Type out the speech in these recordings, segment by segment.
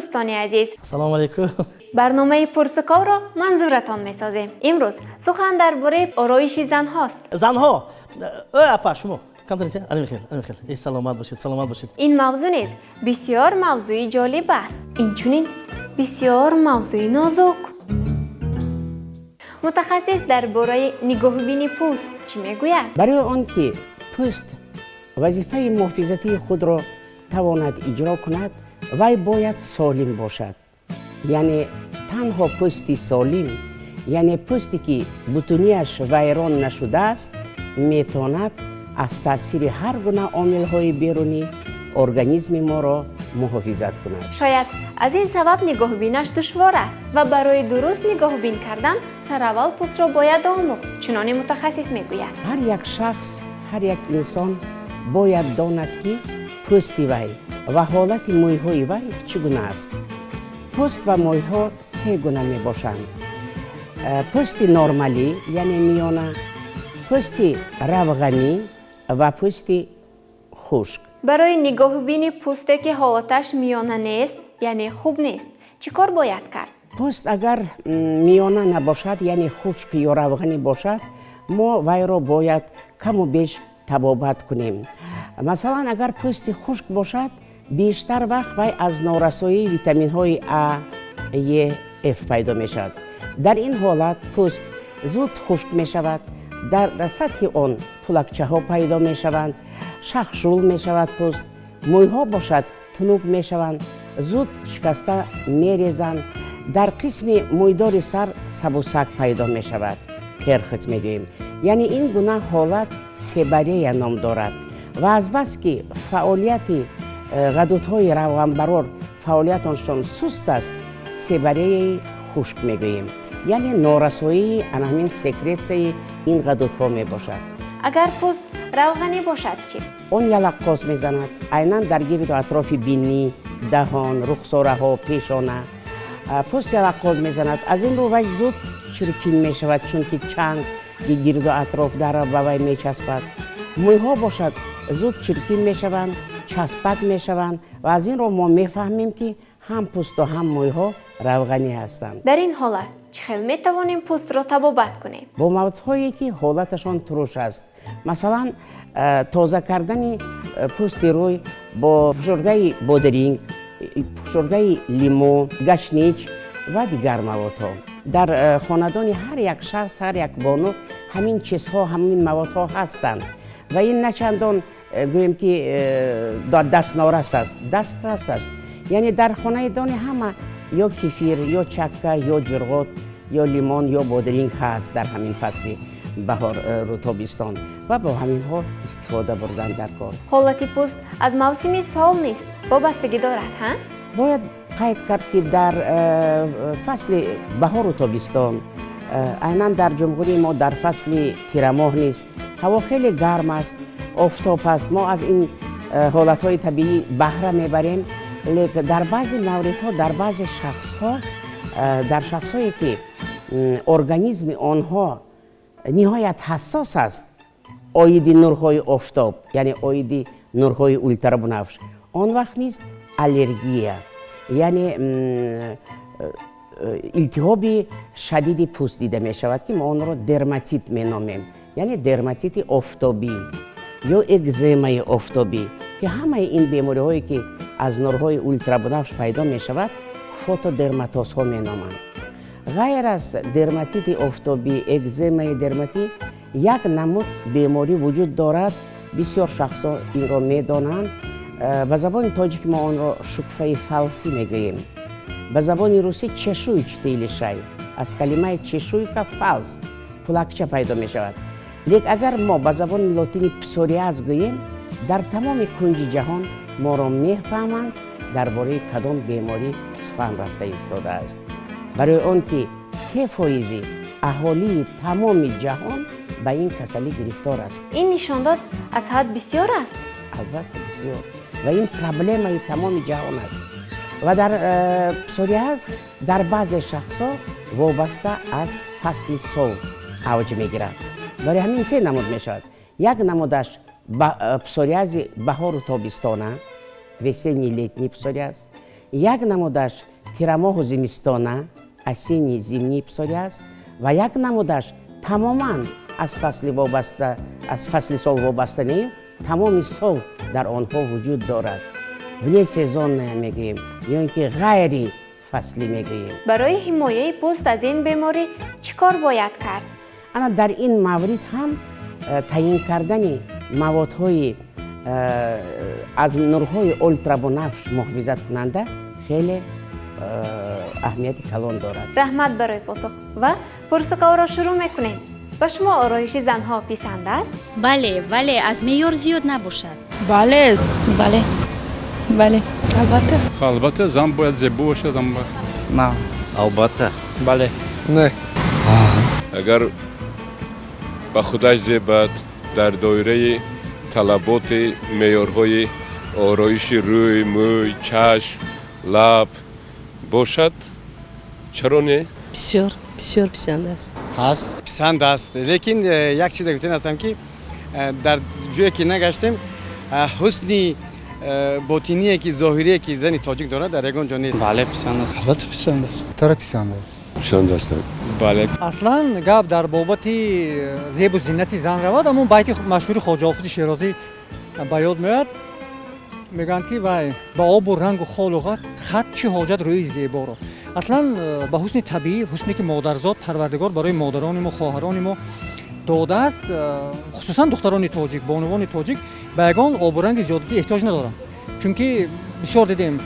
دوستان عزیز، سلام علیکم. برنامه پرسکار را منظورتان میسازیم. امروز سخن درباره آرایش زن هاست. زنها اپا شما کم تنیسه علی خیل سلامت باشید. این موضوع نیز بسیار موضوعی جالب است. اینچنین بسیار موضوعی نازک. متخصص درباره نگاهبینی پوست چی میگوید؟ برای آنکه پوست وظیفه محافظتی خود را تواند اجرا کند وی باید سالم باشد. یعنی تنها پوستی سالم، یعنی پوستی که بطونیش ویران نشده است، میتواند از تاثیر هر گونه عامل‌های بیرونی ارگانیسم ما را محافظت کند. شاید از این سبب نگاهبینش دشوار است و برای درست نگاهبین کردن سر اول پوست را باید آموخت. چنانه متخصص میگوید. هر یک شخص، هر یک انسان باید داند که پوست وی و حالت مویهای وی چگونه است. پوست و مویها سه گونه می باشند. پوست نرمالی یعنی میانه، پوست روغنی و پوست خشک. برای نگاهبینی پوستی که حالتش میانه نیست یعنی خوب نیست چی کار باید کرد؟ پوست اگر میانه نباشد یعنی خشک یا روغنی باشد، ما وی را باید کم و بیش طبابت کنیم. مثلا اگر پوست خشک باشد بیشتر وقت وی از نارسایی ویتامین های A, E, F پیدا می شود. در این حالت پوست زود خشک می شود. در سطح آن پلکچه ها پیدا می شوند، شخشول می شود پوست، مویها باشد تنوک می شوند، زود شکسته می ریزند. در قسم مویدار سر سبوسک پیدا می شود، کرخت می گوییم. یعنی این گونه حالت سیبریه نام دارد و از بس که فعالیت غدودهای روغنبرار فعالیتشان سست است، سیبریه خشک می گوییم. یعنی نارسایی همین سکرتسی این غدودها می باشد. اگر پوست روغنی باشد چی؟ اون یلقاس می زند، عیناً در گرد و اطراف بینی، دهان، رخساره ها، پیشانه پوست یلقاس می زند. از این رو وی زود چرکین می شود چون که چنگ گرد و اطراف در به وی می چسبد. مویها باشد زود چرکین می شوند، چسبت می شوند و از این رو ما می فهمیم که هم پوست و هم مویها روغنی هستند. در این حالت چخیل می توانیم پوست را طبابت کنیم؟ با موادهایی که حالتشان ترش است. مثلا تازه کردن پوست روی با فشرده بادرینگ، فشرده لیمو، گشنیج و دیگر موادها. در خاندان هر یک شخص، هر یک بانو همین چیزها، همین موادها هستند و این نچندان گوییم که دستنارست است، دسترس است. یعنی در خانه دان همه یا کفیر یا چکه یا جرغات یا لیمون یا بادرینگ هست در همین فصل بهار رو تابستان و با همین ها استفاده بردن در کار. حالت پوست از موسم سال نیست، وابستگی دارد ها؟ باید قید کرد که در فصل بهار و تابستان عیناً در جمهوری ما در فصل تیر ماه نیست، هوا خیلی گرم است، آفتاب است، ما از این حالت های طبیعی بهره میبریم. لیکن در بعضی موردها، در بعضی شخصها، در شخصهایی که ارگانیسم آنها نهایت حساس است آید نورهای آفتاب، یعنی آید نورهای اولترا بنفش، آن وقت نیست الرژی، یعنی التهاب شدید پوست دیده می شود که ما آن را درماتیت می نامیم، یعنی درماتیت آفتابی یا اگزیما آفتابی که همه این بیماری هایی که از نورهای اولترا بنفش پیدا می شود فوتودرماتوس ها می نامند. غیر از درماتیت آفتابی، اگزیما درماتیت، یک نمود بیماری وجود دارد. بسیار شخصا این را می دانند. به زبان تاجیک ما آن را شکفه فلسی می گوییم. به زبان روسی چشوی چتیل شای، از کلمه چشوی که فلس پلاکچه پیدا می شود. لیکن اگر ما به زبان لاتینی پسوریاز گوییم، در تمام کنج جهان ما را می فهمند درباره کدام بیماری سخن رفته ایستاده است. برای آن که 3% اهالی تمام جهان به این کسلی گرفتار است. این نشانداد از حد بسیار است. البته بسیار و این پرابلم تمام جهان است و در پسوریاز در بعض شخص ها وابسته از فصل سال اوج می گیرد. برای همین 3 نمود می شود. یک نمودش پسوریاز بهار و تابستانه، وسنی لیتنی پسوریاز. як намудаш тирамоҳу зимистона осенний зимний псори аст ва як намудаш тамоман аз фасли сол вобаста не тамоми сол дар онҳо вуҷуд дорад внесезонная мегӯем ё ин ки ғайри фаслӣ мегӯем. барои ҳимояи пӯст аз ин беморӣ чӣ кор бояд кард? ана дар ин маврид ҳам таъин кардани маводҳои аз нурҳои ултрабунафш муҳофизаткунанда хеле аҳамияти калон дорад. раҳмат барои посух ва пурсуқовро шурӯъ мекунем. ба шумо ороиши занҳо писанд аст? бале вале аз меъёр зиёд набошад. бале бале бале албатта зан бояд зебо бошад ам вақт. На. Албатта. бале не агар ба худаш зебад дар доираи талаботи меъёрҳои ороиши рӯй, мӯй, чашм, лаб бошад, чаро не? бисёр бисёр писанд аст. ҳаст писанд аст лекин як чизе гуфтан ҳастам ки дар ҷое ки нагаштем ҳусни ботиние ки зоҳирие ки зани тоҷик дорад дар ягон ҷо нест. бале писанд аст. албатта писанд аст. тара писанд аст. писанд астанд. бале аслан гап дар бобати зебу зиннати зан равад, аммо байти машҳури хоҷа ҳофизи ширози ба ёд меояд. мегӯянд ки вай ба обу рангу холу хат чӣ ҳоҷат рӯи зеборо. аслан ба ҳусни табиӣ, ҳусне ки модарзод парвардигор барои модарони мо, хоҳарони мо додааст, хусусан духтарони тоҷик, бонувони тоҷик ба ягон обу ранги зиёдатӣ эҳтиёҷ надоранд. чунки бисёр дидем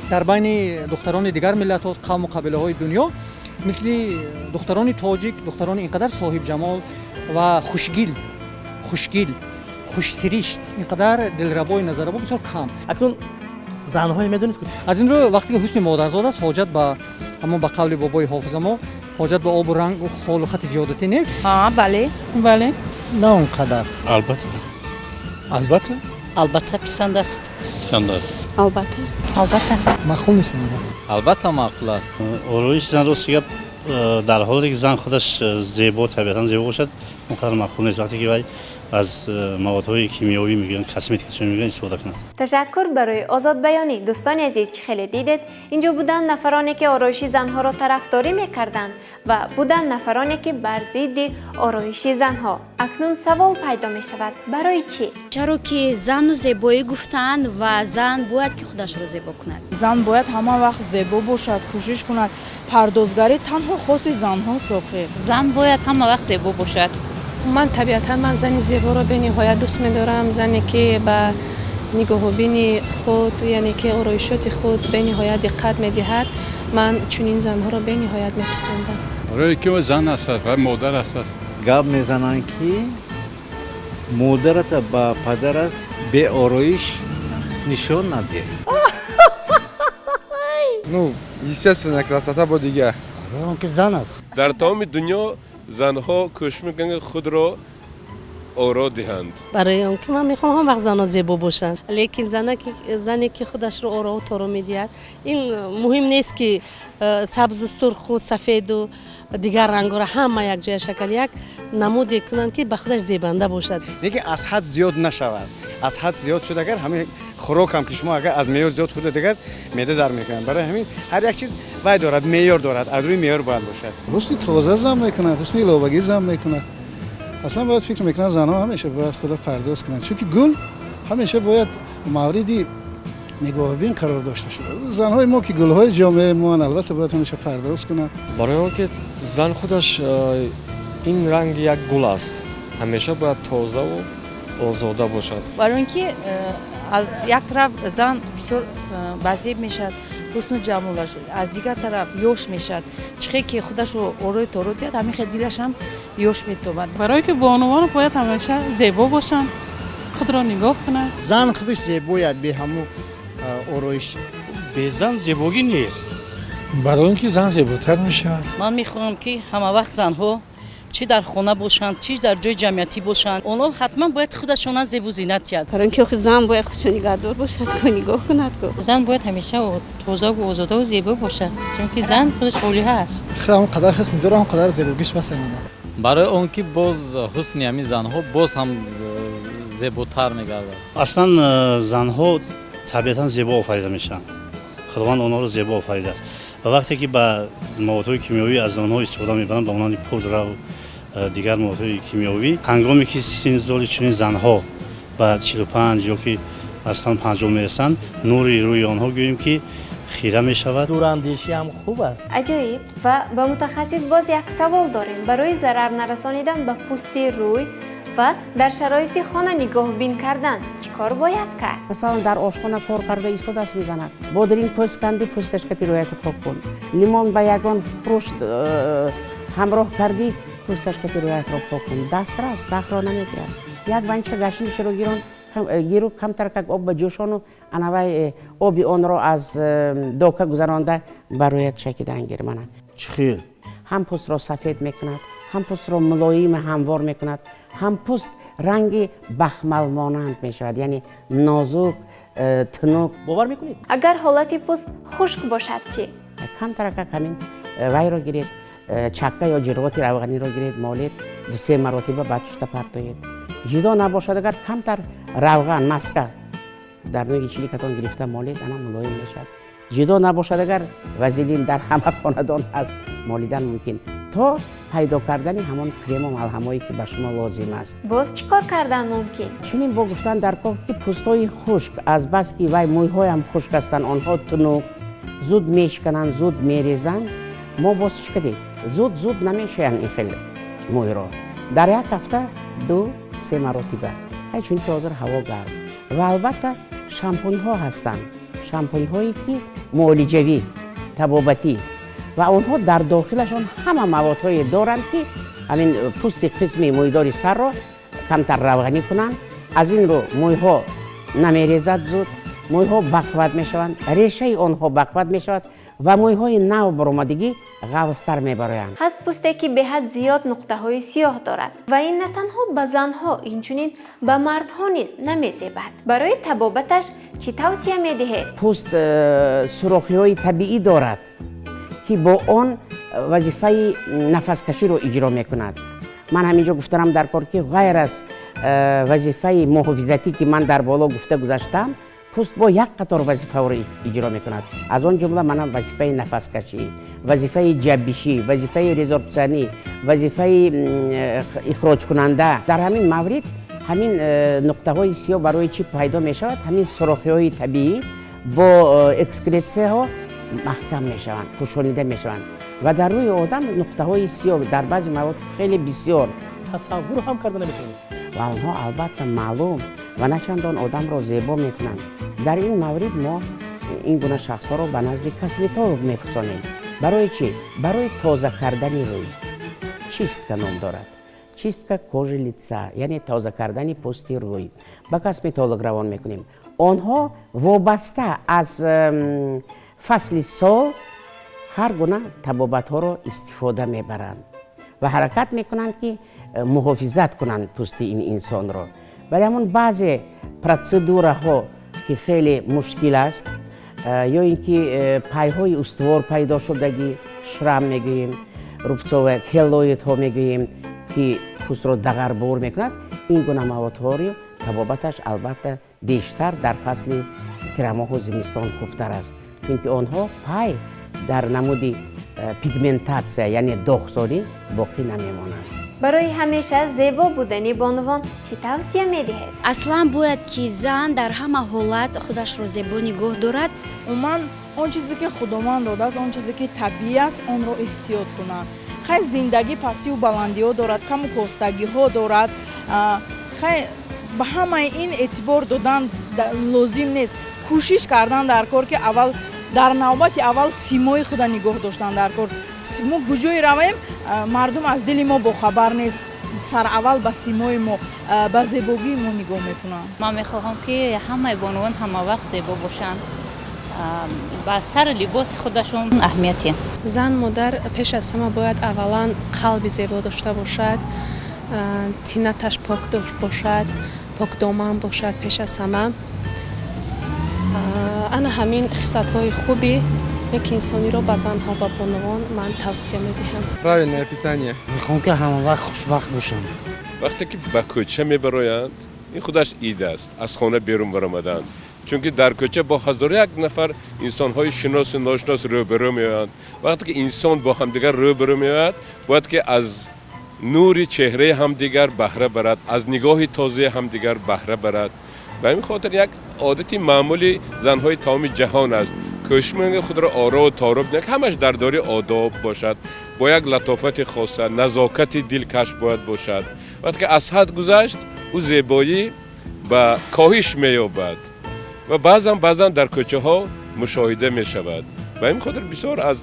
дар байни духтарони дигар миллатҳо, қавму қабилаҳои дунё мисли духтарони тоҷик, духтарони инқадар соҳибҷамол ва хушгил, хушсиришт, инқадар дилрабои назаррабо бисёр кам. акнун занҳое медонед ку аз ин рӯ вақте ки ҳусни модарзод аст, ҳоҷат ба ҳамон ба қавли бобои ҳофиза мо ҳоҷат ба обу рангу холу хати зиёдатӣ нест. бале бале на он қадар. албатта албатта албатта писанд аст. писанд аст. албатта албатта маъқул нест. албатта маъқул аст. ороиши зан рости гап дар ҳоле ки зан худаш зебо табиатан зебо бошад он қадар маъқул нест вақте ки вай аз маводҳои кимиёвӣ мегӯянд косметикаи мегӯянд истифода кунад. ташаккур барои озодбаёнӣ. дӯстони азиз, чӣ хеле дидед? инҷо буданд нафароне ки ороиши занҳоро тарафдорӣ мекарданд ва буданд нафароне ки бар зидди ороиши занҳо. акнун савол пайдо мешавад: барои чӣ? чаро ки зану зебоӣ гуфтаанд ва зан бояд ки худашро зебо кунад. зан бояд ҳама вақт зебо бошад, кӯшиш кунад. пардозгарӣ танҳо хоси занҳост. охир зан бояд ҳама вақт зебо бошад. ман табиатан ман зани зеборо бениҳоят дӯст медорам. зане ки ба нигоҳубини худ, яъне ки ороишоти худ бениҳоят диққат медиҳад. ман чунин занҳоро бениҳоят меписандам. барое ки зан аст ва модар аст. гап мезананд ки модарата ба падарат беороиш нишон надиҳ. ну естественно красота бо дигар. он ки зан аст. дар тамоми дунё занҳо кӯшиш мекунанд худро оро диҳанд. барои он ки ман мехоҳам ҳам вақт занҳо зебо бошанд. лекин зане ки худашро орову торо медиҳад, ин муҳим нест ки сабзу сурху сафеду дигар рангора ҳама якҷоя шакали як намуде кунанд ки ба худаш зебанда бошад. lekin аз ҳад зиёд нашавад. аз ҳад зиёд шуд агар ҳамин хӯрокам ки шумо агар аз меъёр зиёд хӯрда дигар меъда дар мекунад. барои ҳамин ҳар як чиз вай дорад, меъёр дорад, аз рӯи меъёр бояд бошад. ҳусни тоза зам мекунад, ҳусни иловагӣ зам мекунад. аслан бояд фикр мекунад занҳо ҳамеша бояд худро пардоз кунанд, чунки гул ҳамеша бояд мавриди нигоҳубин қарор дошта шуда. занҳои мо ки гулҳои ҷомеаи моан албатта бояд ҳамеша пардоз кунанд. барои он ки зан худаш ин ранги як гул аст, ҳамеша бояд тозаву озода бошад. барои он ки аз як тараф зан бисёр базеб мешавад, ҳусну ҷамолаш, аз дигар тараф ёш мешавад. чихе ки худашро орои торо диҳад, ҳамин дилаш ҳам ёш метобад. барое ки бонувон бояд ҳамеша зебо бошанд, худро нигоҳ кунанд. зан худаш зебояд бе ҳамун ороиш. без зан зебогӣ нест. барои он ки зан зеботар мешавад. ман мехоҳам ки ҳама вақт занҳо чӣ дар хона бошанд, чӣ дар ҷои ҷамъиятӣ бошанд, онҳо ҳатман бояд худашонан зебу зинат диҳад. барое ки охир зан бояд худшо нигоҳдор бошад, нигоҳ кунад. зан бояд ҳамеша тозаву озодаву зебо бошад, чунки зан худаш олиҳа аст. ҳамон қадар ҳисн дорад, ҳамон қадар зебогиш бас мемонад. барои он ки боз ҳусни ҳамин занҳо боз ҳам зеботар мегардад. аслан занҳо табиатан зебо офарида мешаванд. خداوند آنها رو زیبا آفریده است و وقتی که با موادهای کیمیایی از آنها استفاده می‌برند به عنوان پودر و دیگر موادهای کیمیایی، هنگامی که سن سال چنین زنها و 45 یا که اصلا 50 میرسند، نوری روی آنها گوییم که خیره می شود. دوراندیشی هم خوب است. عجیب. و با متخصص باز یک سوال داریم. برای ضرر نرسانیدن به پوست روی و در شرایط خانه نگاه بین کردن چیکار باید کرد؟ مثلا در آشخانه کار کرده ایستاد دست میزند. بادرین پوست کندی پوستش که روی پاک کن. لیمون با یگان فروش همراه کردی پوستش که روی را پاک کن. دست راست داخل نمیگیرد. یک بنچه گشنیش رو گیرو کمتر که آب به جوشانو انوای آبی آن را از دوکه گذرانده برایت چکیدن گیرمانه. چخیل هم پوست را سفید میکند، هم پوست را ملایم هموار میکند، هم پوست رنگی بخمل مانند میشود، یعنی نازک تنوک. باور میکنید؟ اگر حالت پوست خشک باشد چی؟ کمتر که همین وای را گیرید، چکه یا جرات روغنی را گیرید مالید 2-3 مرتبه بعد شده پرتوید. جدا نباشد اگر کمتر روغن مسکه در نوعی چیلی کتان گرفته مالید انا ملایم میشد. جدا نباشد اگر وزیلین در همه خاندان هست مالیدن ممکن تا پیدا کردن همان کرم و ملهمایی که به شما لازم است. باز چیکار کردن ممکن؟ چنین با گفتن در کار که پوستای خشک از بس که وای مویهای هم خشک هستند آنها تنوک زود میشکنند زود میریزند. ما باز چی کردیم؟ زود نمیشویند این خیلی موی را. در یک هفته 2-3 مرتبه. چون که حاضر هوا گرم و البته شامپونی ها هستند. شامپونی هایی که معالجوی، طبابتی و آنها در داخلشان همه موادهای دارند که همین پوست قسمی مویدار سر را کمتر روغنی کنند. از این رو مویها نمیریزد زود، مویها بقوت میشوند، ریشه آنها بقوت میشود و مویهای نو برآمدگی غوض‌تر میبرند. هست پوستی که به حد زیاد نقطه های سیاه دارد و این نه تنها به زنها اینچنین به مردها نیز نمیزیبد. برای طبابتش چی توصیه میدهید؟ پوست سوراخی های طبیعی دارد که با آن وظیفه نفس کشی رو اجرا میکند. من همینجا گفتم در کار که غیر از وظیفه محافظتی که من در بالا گفته گذاشتم، پوست با یک قطار وظیفه رو اجرا میکند. از آن جمله من وظیفه نفس کشی، وظیفه جبیشی، وظیفه ریزورپسانی، وظیفه اخراج کننده. در همین مورد همین نقطه های سیاه برای چی پیدا می شود؟ همین سوراخی های طبیعی با اکسکریتسه ها محکم می شوند، پوشانیده می شوند و در روی آدم نقطه های سیاه در بعضی مواد خیلی بسیار تصور هم کرده نمیتونید. و آنها البته معلوم و نه چندان آدم را زیبا میکنند. در این مورد ما این گونه شخص ها را به نزد کسمتولوگ میفرستانیم. برای چی؟ برای تازه کردن روی. چیستکا نام دارد. چیستکا کوژی لیتسا، یعنی تازه کردن پوست روی. به کسمتولوگ روان میکنیم. آنها وابسته از فصل سال هر گونه طبابت ها را استفاده میبرند و حرکت میکنند که محافظت کنند پوست این انسان را. ولی همون بعضی پروسیدوره ها که خیلی مشکل است یا اینکه پایهای استوار پیدا شدگی شرم میگوییم، ربطه کلوید ها میگوییم که پوست را دغربار میکند، این گونه موادها را طبابتش البته بیشتر در فصل کرما و زمستان خوبتر است، چون که آنها پای در نمود پیگمنتاسیا یعنی داغسازی باقی نمیمانند. برای همیشه زیبا بودنی بانوان چی توصیه میدهید؟ اصلا باید که زن در همه حالت خودش رو زیبا نگاه دارد. عموما آن چیزی که خداوند داده است، آن چیزی که طبیعی است، آن را احتیاط کنند. خیلی زندگی پستی و بلندی ها دارد، کم و کاستگی ها دارد. خیلی به همه این اعتبار دادن لازم نیست. کوشش کردن در کار که اول در نوبت اول سیمای خود نگاه داشتن در کار. ما کجای رویم مردم از دل ما با خبر نیست. سر اول به سیمای ما به زیبایی ما نگاه میکنن. ما میخواهم که همه بانوان همه وقت زیبا باشن. با سر لباس خودشون اهمیتی. زن مادر پیش از همه باید اولا قلب زیبا داشته باشد، تینتش پاک باشد، پاک دامن باشد پیش از همه. انا همین خصلت‌های خوبی یک انسانی را به زنها و بانوان من توصیه میدهم. правильное питание. میخوام که همه وقت خوشبخت باشم. وقتی که به کوچه میبرایند این خودش ایده است. از خانه بیرون برآمدن چون که در کوچه با هزار یک نفر انسان‌های شناس و ناشناس روبرو می‌آیند. وقتی که انسان با همدیگر روبرو می‌آید باید که از نور چهره همدیگر بهره برد، از نگاه تازه همدیگر بهره برد. به این خاطر یک عادت معمولی زن‌های تمام جهان است. کوشش خود را آرا و تارب نک، همش در داری آداب باشد، با یک لطافت خاصه، نزاکت دلکش باید باشد. وقتی که از حد گذشت او زیبایی به کاهش می‌یابد و بعضا در کوچه ها مشاهده می شود. به این خاطر بسیار از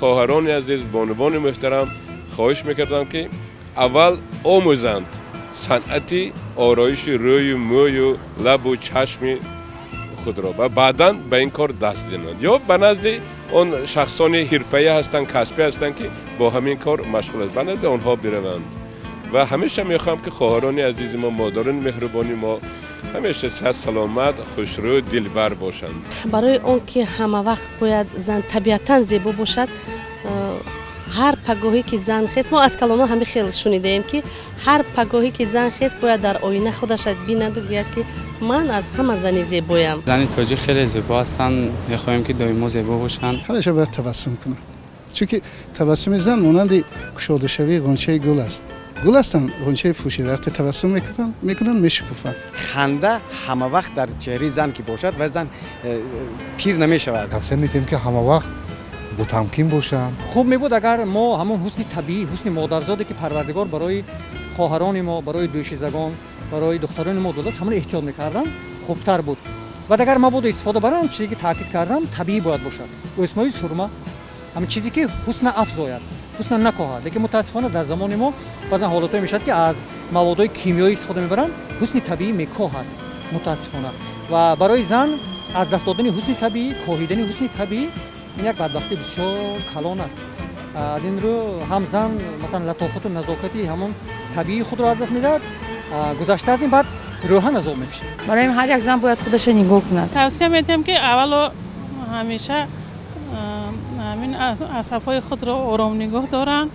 خواهران عزیز، بانوان محترم خواهش میکردم که اول آموزند صنعت آرایش روی موی و لب و چشم خود را و بعدا به این کار دست زنند یا به نزد آن شخصان حرفه‌ای هستند، کسبی هستند که با همین کار مشغول است، به نزد آنها بروند. و همیشه میخوام که خواهران عزیز ما، مادران مهربانی ما همیشه صحت سلامت، خوشرو، دلبر باشند. برای اون که همه وقت باید زن طبیعتاً زیبا باشد، هر پگاهی که زن خیست، ما از کلانا همه خیلی شنیدیم که هر پگاهی که زن خیست باید در آینه خودش بیند و بگوید که من از همه زن زیبایم. زن تاجیک خیلی زیبا هستن، میخوایم که دائما زیبا باشن. همیشه باید تبسم کنه، چون که تبسم زن مانند گشاده شوی غنچه گل است. گل هستن غنچه پوشیده، وقتی تبسم میکنن میشکوفن. خنده همه وقت در چهره زن که باشد و زن پیر نمیشود. توصیه میتیم که همه وقت با تمکین باشن. خوب میبود اگر ما همون حسن طبیعی، حسن مادرزادی که پروردگار برای خواهران ما، برای دوشیزگان، برای دختران ما داده است، همون احتیاط میکردن، خوبتر بود. و اگر ما بود استفاده برام چیزی که تاکید کردم طبیعی باید باشد. و اسمای سرما همین چیزی که حسن افزاید، حسن نکاهد. لیکن متاسفانه در زمان ما بعضا حالات میشد که از موادهای کیمیایی استفاده میبرن، حسن طبیعی میکاهد متاسفانه. و برای زن از دست دادن حسن طبیعی، کاهیدن حسن طبیعی این یک بدبختی بسیار کلان است. از این رو هم زن مثلا لطافت و نزاکتی همون طبیعی خود رو از دست میداد، گذشته از این بعد روحان از اون میشه. برای هر یک زن باید خودش نگاه کنه. توصیه میدم که اول همیشه همین اعصاب‌های خود را آرام نگاه دارن،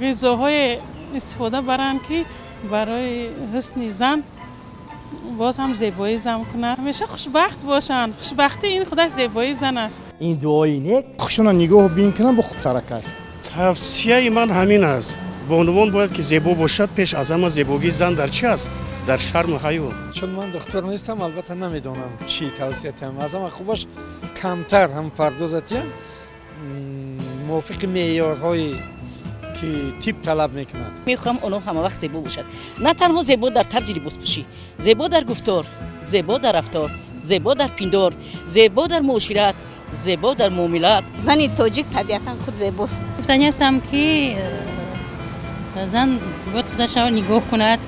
غذاهای استفاده برن که برای حسن زن باز هم زیبایی زن کنن. همیشه خوشبخت باشن. خوشبختی این خودش زیبایی زن است. این دعای نیک خوشونا نگاه بین کنن با خوب ترکت. توصیه من همین است. بانوان باید که زیبا باشد، پیش از همه زیبایی زن در چی است؟ در شرم و حیا. چون من دکتر نیستم البته نمیدونم چی توصیه کنم. از همه خوبش کمتر هم پردازتیم، موافق معیارهای که تیپ طلب میکنند. میخوام اونها همه وقت زیبا باشد، نه تنها زیبا در طرز لباس پوشی، زیبا در گفتار، زیبا در رفتار، زیبا در پندار، زیبا در معاشرت، زیبا در معاملات. زن تاجیک طبیعتا خود زیباست. گفتنی هستم که زن باید خودش را نگاه کند،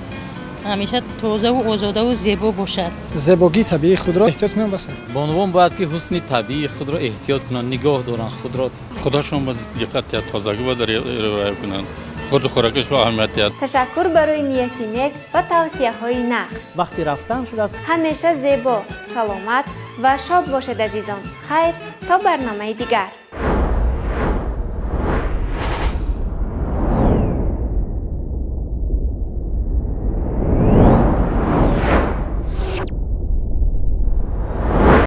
همیشه تازه و آزاده و زیبا باشد. زیبایی طبیعی خود را احتیاط کنن. بس بانوان باید که حسن طبیعی خود را احتیاط کنن، نگاه دارن خود را. خودشون باید دقت تازگی باید رعایت کنن، خود خوراکش با اهمیت. تشکر برای نیتی نیک و توصیه های نقد. وقتی رفتن شده است همیشه زیبا، سلامت و شاد باشد عزیزان. خیر تا برنامه دیگر.